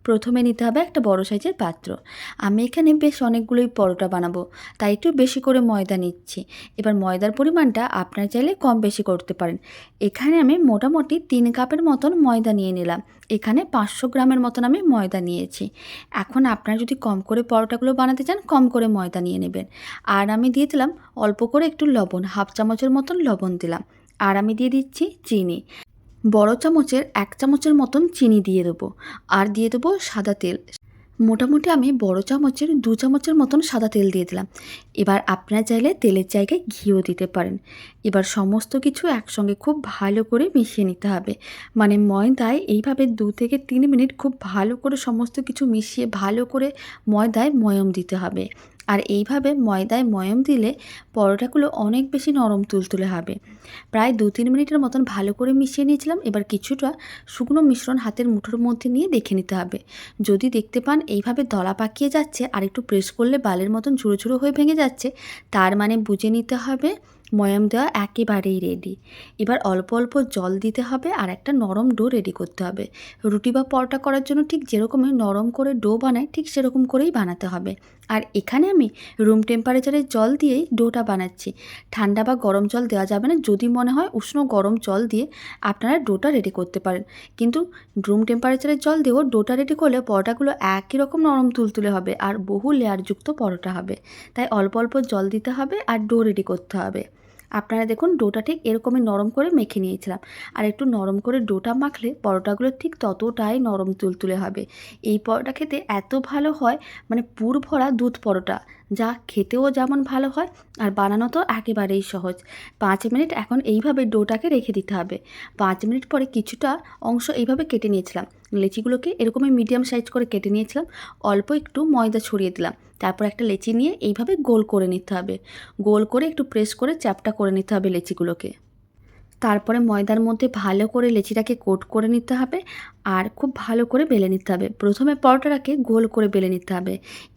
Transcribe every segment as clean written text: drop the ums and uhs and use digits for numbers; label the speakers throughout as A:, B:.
A: প্রথমে নিতে হবে একটা বড় সাইজের পাত্র। আমি এখানে বেশ অনেকগুলোই পরোটা বানাবো, তাই একটু বেশি করে ময়দা নিচ্ছি। এবার ময়দার পরিমাণটা আপনারা চাইলে কম বেশি করতে পারেন। এখানে আমি মোটামুটি 3 কাপের মতন ময়দা নিয়ে নিলাম। এখানে 500 গ্রামের মতন আমি ময়দা নিয়েছি। এখন আপনারা যদি কম করে পরোটাগুলো বানাতে চান কম করে ময়দা নিয়ে নেবেন। আর আমি দিয়ে দিলাম অল্প করে একটু লবণ, হাফ চামচের মতন লবণ দিলাম। আর আমি দিয়ে দিচ্ছি চিনি। বড় চামচের 1 চামচের মতন চিনি দিয়ে দেবো। আর দিয়ে দেবো সাদা তেল। মোটামুটি আমি বড় চামচের 2 চামচের মতন সাদা তেল দিয়ে দিলাম। এবার আপনারা চাইলে তেলের জায়গায় ঘিও দিতে পারেন। এবার সমস্ত কিছু একসঙ্গে খুব ভালো করে মিশিয়ে নিতে হবে। মানে ময়দায় এইভাবে 2 থেকে 3 মিনিট খুব ভালো করে সমস্ত কিছু মিশিয়ে ভালো করে ময়দায় ময়ম দিতে হবে। আর এইভাবে ময়দায় ময়ম দিলে পরোটাগুলো অনেক বেশি নরম তুলতুলে হবে। প্রায় 2-3 মিনিটের মতন ভালো করে মিশিয়ে নিয়েছিলাম। এবার কিছুটা শুকনো মিশ্রণ হাতের মুঠোর মধ্যে নিয়ে দেখে নিতে হবে। যদি দেখতে পান এইভাবে দলা পাকিয়ে যাচ্ছে আর একটু প্রেস করলে বালের মতন ঝুড়ো ঝুড়ো হয়ে ভেঙে যাচ্ছে, তার মানে বুঝে নিতে হবে ময়াম দেওয়া একেবারেই রেডি। এবার অল্প অল্প জল দিতে হবে আর একটা নরম ডো রেডি করতে হবে। রুটি বা পরোটা করার জন্য ঠিক যেরকমই নরম করে ডো বানায় ঠিক সেরকম করেই বানাতে হবে। আর এখানে আমি রুম টেম্পারেচারের জল দিয়েই ডোটা বানাচ্ছি। ঠান্ডা বা গরম জল দেওয়া যাবে না। যদি মনে হয় উষ্ণ গরম জল দিয়ে আপনারা ডোটা রেডি করতে পারেন, কিন্তু রুম টেম্পারেচারের জল দিয়েও ডোটা রেডি করলে পরোটাগুলো একই রকম নরম তুলতুলে হবে আর বহু লেয়ারযুক্ত পরোটা হবে। তাই অল্প অল্প জল দিতে হবে আর ডো রেডি করতে হবে। আপনারা দেখুন ডোটা ঠিক এরকমই নরম করে মেখে নিয়েছিলাম। আর একটু নরম করে ডোটা মাখলে পরোটাগুলো ঠিক ততটাই নরম তুলতুলে হবে। এই পরোটা খেতে এত ভালো হয়, মানে পুর ভরা দুধ পরোটা, যা খেতেও যেমন ভালো হয় আর বানানো তো একেবারেই সহজ। 5 মিনিট এখন এইভাবে ডোটাকে রেখে দিতে হবে। 5 মিনিট পরে কিছুটা অংশ এইভাবে কেটে নিয়েছিলাম। লেচিগুলোকে এরকমই মিডিয়াম সাইজ করে কেটে নিয়েছিলাম। অল্প একটু ময়দা ছড়িয়ে দিলাম। তারপর একটা লেচি নিয়ে এইভাবে গোল করে নিতে হবে। গোল করে একটু প্রেস করে চ্যাপ্টা করে নিতে হবে লেচিগুলোকে। তারপরে ময়দার মধ্যে ভালো করে লেচিটাকে কোট করে নিতে হবে আর খুব ভালো করে বেলে নিতে হবে। প্রথমে পরোটাটাকে গোল করে বেলে নিতে হবে।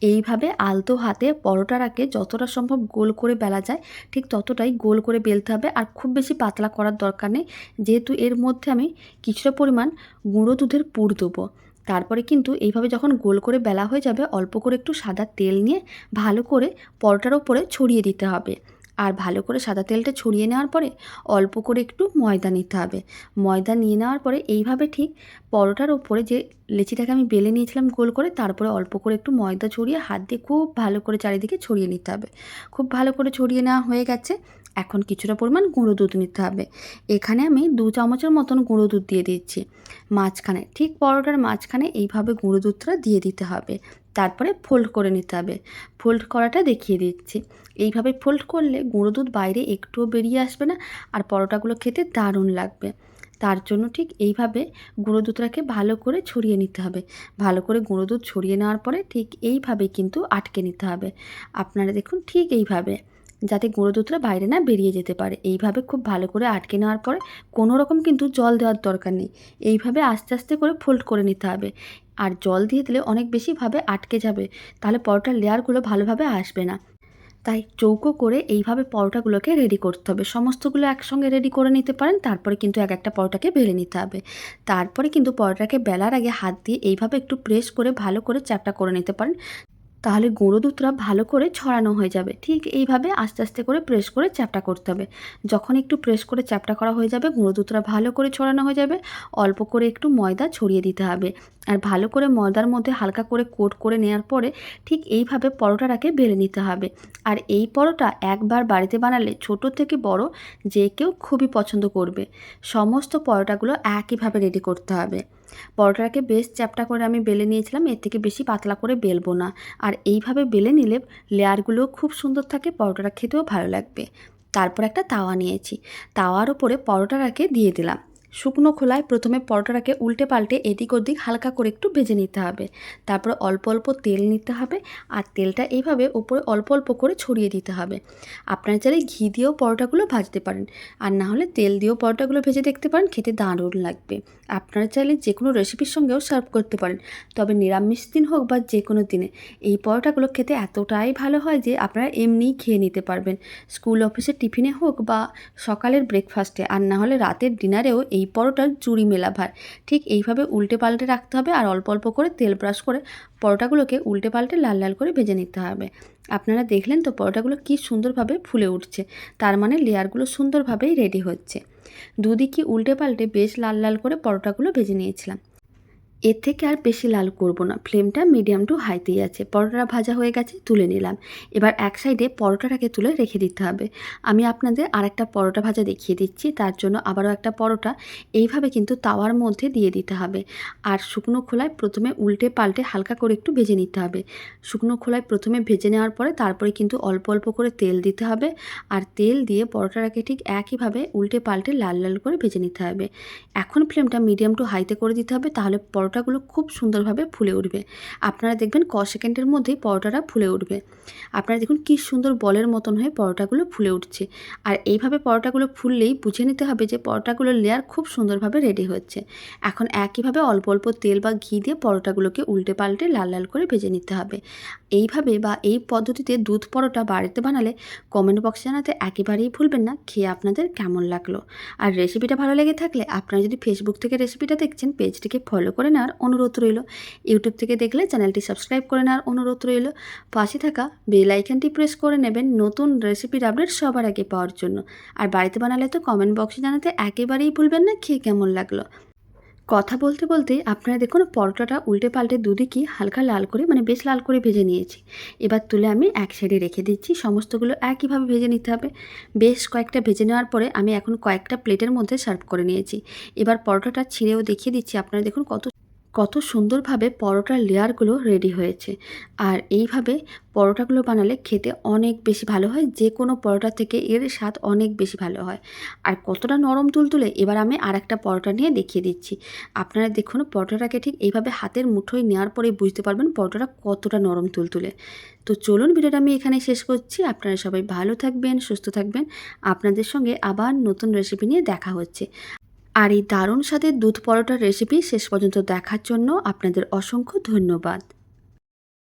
A: এইভাবে আলতো হাতে পরোটাটাকে যতটা সম্ভব গোল করে বেলা যায় ঠিক ততটাই গোল করে বেলতে হবে। আর খুব বেশি পাতলা করার দরকার নেই, যেহেতু এর মধ্যে আমি কিছুটা পরিমাণ গুঁড়ো দুধের পুর দেবো। তারপরে কিন্তু এইভাবে যখন গোল করে বেলা হয়ে যাবে অল্প করে একটু সাদা তেল নিয়ে ভালো করে পরোটার ওপরে ছড়িয়ে দিতে হবে। আর ভালো করে সাদা তেলটা ছড়িয়ে নেওয়ার পরে অল্প করে একটু ময়দা নিতে হবে। ময়দা নিয়ে নেওয়ার পরে এইভাবে ঠিক পরোটার ওপরে যে লেচিটাকে আমি বেলে নিয়েছিলাম গোল করে, তারপরে অল্প করে একটু ময়দা ছড়িয়ে হাত দিয়ে খুব ভালো করে চারিদিকে ছড়িয়ে নিতে হবে। খুব ভালো করে ছড়িয়ে নেওয়া হয়ে গেছে। এখন কিছুটা পরিমাণ গুঁড়ো দুধ নিতে হবে। এখানে আমি 2 চামচের মতন গুঁড়ো দুধ দিয়ে দিচ্ছি। মাঝখানে ঠিক পরোটার মাঝখানে এইভাবে গুঁড়ো দুধটা দিয়ে দিতে হবে। তারপরে ফোল্ড করে নিতে হবে। ফোল্ড করাটা দেখিয়ে দিচ্ছি। এইভাবে ফোল্ড করলে গুঁড়ো দুধ বাইরে একটুও বেরিয়ে আসবে না আর পরোটাগুলো খেতে দারুণ লাগবে। তার জন্য ঠিক এইভাবে গুঁড়ো দুধটাকে ভালো করে ছড়িয়ে নিতে হবে। ভালো করে গুঁড়ো দুধ ছড়িয়ে নেওয়ার পরে ঠিক এইভাবেই কিন্তু আটকে নিতে হবে। আপনারা দেখুন ঠিক এইভাবে, যাতে গুঁড়ো দুধটা বাইরে না বেরিয়ে যেতে পারে। এইভাবে খুব ভালো করে আটকে নেওয়ার পরে কোনো রকম কিন্তু জল দেওয়ার দরকার নেই। এইভাবে আস্তে আস্তে করে ফোল্ড করে নিতে হবে। আর জল দিয়ে দিলে অনেক বেশিভাবে আটকে যাবে, তাহলে পরোটার লেয়ারগুলো ভালোভাবে আসবে না। তাই চৌকো করে এইভাবে পরোটাগুলোকে রেডি করতে হবে। সমস্তগুলো একসঙ্গে রেডি করে নিতে পারেন, তারপরে কিন্তু এক একটা পরোটাকে বেলে নিতে হবে। তারপরে কিন্তু পরোটাকে বেলার আগে হাত দিয়ে এইভাবে একটু প্রেস করে ভালো করে চ্যাপ্টা করে নিতে পারেন। তাহলে গুঁড়ো দুধটা ভালো করে ছড়ানো হয়ে যাবে। ঠিক এইভাবে আস্তে আস্তে করে প্রেস করে চ্যাপ্টা করতে হবে। যখন একটু প্রেস করে চ্যাপ্টা করা হয়ে যাবে, গুঁড়ো দুধটা ভালো করে ছড়ানো হয়ে যাবে, অল্প করে একটু ময়দা ছড়িয়ে দিতে হবে। আর ভালো করে ময়দার মধ্যে হালকা করে কোট করে নেওয়ার পরে ঠিক এইভাবে পরোটাটাকে বেলে নিতে হবে। আর এই পরোটা একবার বাড়িতে বানালে ছোট থেকে বড় যে কেউ খুবই পছন্দ করবে। সমস্ত পরোটাগুলো একইভাবে রেডি করতে হবে। পরোটাটাকে বেশ চ্যাপ্টা করে আমি বেলে নিয়েছিলাম, এর থেকে বেশি পাতলা করে বেলবো না। আর এইভাবে বেলে নিলে লেয়ারগুলো খুব সুন্দর থাকে, পরোটাটা খেতেও ভালো লাগবে। তারপর একটা তাওয়া নিয়েছি। তাওয়ার ওপরে পরোটাটাকে দিয়ে দিলাম। শুকনো খোলায় প্রথমে পরোটাটাকে উল্টে পাল্টে এদিক ওদিক হালকা করে একটু ভেজে নিতে হবে। তারপর অল্প অল্প তেল নিতে হবে আর তেলটা এইভাবে ওপরে অল্প অল্প করে ছড়িয়ে দিতে হবে। আপনারা চাইলে ঘি দিয়েও পরোটাগুলো ভাজতে পারেন, আর না হলে তেল দিয়েও পরোটাগুলো ভেজে দেখতে পারেন, খেতে দারুণ লাগবে। আপনারা চাইলে যে কোনো রেসিপির সঙ্গেও সার্ভ করতে পারেন, তবে নিরামিষ দিন হোক বা যে কোনো দিনে এই পরোটাগুলো খেতে এতটাই ভালো হয় যে আপনারা এমনিই খেয়ে নিতে পারবেন। স্কুল অফিসের টিফিনে হোক বা সকালের ব্রেকফাস্টে, আর না হলে রাতের ডিনারেও এই এই পরোটার জুড়ি মেলা ভার। ঠিক এইভাবে উল্টে পাল্টে রাখতে হবে আর অল্প অল্প করে তেল ব্রাশ করে পরোটাগুলোকে উল্টে পাল্টে লাল লাল করে ভেজে নিতে হবে। আপনারা দেখলেন তো পরোটাগুলো কী সুন্দরভাবে ফুলে উঠছে, তার মানে লেয়ারগুলো সুন্দরভাবেই রেডি হচ্ছে। দুদিকে উল্টে পাল্টে বেশ লাল লাল করে পরোটাগুলো ভেজে নিয়েছিলাম। এর থেকে আর বেশি লাল করব না, ফ্লেমটা মিডিয়াম টু হাইতেই আছে। পরোটাটা ভাজা হয়ে গেছে, তুলে নিলাম। এবার এক সাইডে পরোটাটাকে তুলে রেখে দিতে হবে। আমি আপনাদের আরেকটা পরোটা ভাজা দেখিয়ে দিচ্ছি। তার জন্য আবারও একটা পরোটা এইভাবে কিন্তু তাওয়ার মধ্যে দিয়ে দিতে হবে। আর শুকনো খোলায় প্রথমে উল্টে পাল্টে হালকা করে একটু ভেজে নিতে হবে। শুকনো খোলায় প্রথমে ভেজে নেওয়ার পরে তারপরে কিন্তু অল্প অল্প করে তেল দিতে হবে। আর তেল দিয়ে পরোটাটাকে ঠিক একইভাবে উল্টে পাল্টে লাল লাল করে ভেজে নিতে হবে। এখন ফ্লেমটা মিডিয়াম টু হাইতে করে দিতে হবে, তাহলে পরোটাগুলো খুব সুন্দরভাবে ফুলে উঠবে। আপনারা দেখবেন সেকেন্ডের মধ্যেই পরোটাটা ফুলে উঠবে। আপনারা দেখুন কী সুন্দর বলের মতন হয়ে পরোটাগুলো ফুলে উঠছে। আর এইভাবে পরোটাগুলো ফুললেই বুঝে নিতে হবে যে পরোটাগুলোর লেয়ার খুব সুন্দরভাবে রেডি হচ্ছে। এখন একইভাবে অল্প অল্প তেল বা ঘি দিয়ে পরোটাগুলোকে উল্টে পাল্টে লাল লাল করে ভেজে নিতে হবে। এইভাবে বা এই পদ্ধতিতে দুধ পরোটা বাড়িতে বানালে কমেন্ট বক্সে জানাতে একেবারেই ভুলবেন না খেয়ে আপনাদের কেমন লাগলো। আর রেসিপিটা ভালো লেগে থাকলে আপনারা যদি ফেসবুক থেকে রেসিপিটা দেখছেন, পেজটিকে ফলো করে নেওয়ার অনুরোধ রইল। ইউটিউব থেকে দেখলে চ্যানেলটি সাবস্ক্রাইব করে নেওয়ার অনুরোধ রইল। পাশে থাকা বেল আইকনটি প্রেস করে নেবেন নতুন রেসিপির আপডেট সবার আগে পাওয়ার জন্য। আর বাড়িতে বানালে তো কমেন্ট বক্সে জানাতে একেবারেই ভুলবেন না খেয়ে কেমন লাগলো। কথা বলতে বলতেই আপনারা দেখুন পরোটাটা উল্টে পাল্টে দুদিকই হালকা লাল করে, মানে বেশ লাল করে ভেজে নিয়েছি। এবার তুলে আমি এক সাইডে রেখে দিচ্ছি। সমস্তগুলো একইভাবে ভেজে নিতে হবে। বেশ কয়েকটা ভেজে নেওয়ার পরে আমি এখন কয়েকটা প্লেটের মধ্যে সার্ভ করে নিয়েছি। এবার পরোটাটা ছিঁড়েও দেখিয়ে দিচ্ছি। আপনারা দেখুন কত সুন্দরভাবে পরোটার লেয়ারগুলো রেডি হয়েছে। আর এইভাবে পরোটাগুলো বানালে খেতে অনেক বেশি ভালো হয়, যে কোনো পরোটা থেকে এর স্বাদ অনেক বেশি ভালো হয়। আর কতটা নরম তুলতুলে, এবার আমি আরেকটা পরোটা নিয়ে দেখিয়ে দিচ্ছি। আপনারা দেখুন পরোটাটাকে ঠিক এইভাবে হাতের মুঠোয় নেওয়ার পরেই বুঝতে পারবেন পরোটাটা কতটা নরম তুলতুলে। তো চলুন ভিডিওটা আমি এখানে শেষ করছি। আপনারা সবাই ভালো থাকবেন, সুস্থ থাকবেন। আপনাদের সঙ্গে আবার নতুন রেসিপি নিয়ে দেখা হচ্ছে। আর এই দারুণ স্বাদের দুধ পরোটার রেসিপি শেষ পর্যন্ত দেখার জন্য আপনাদের অসংখ্য ধন্যবাদ।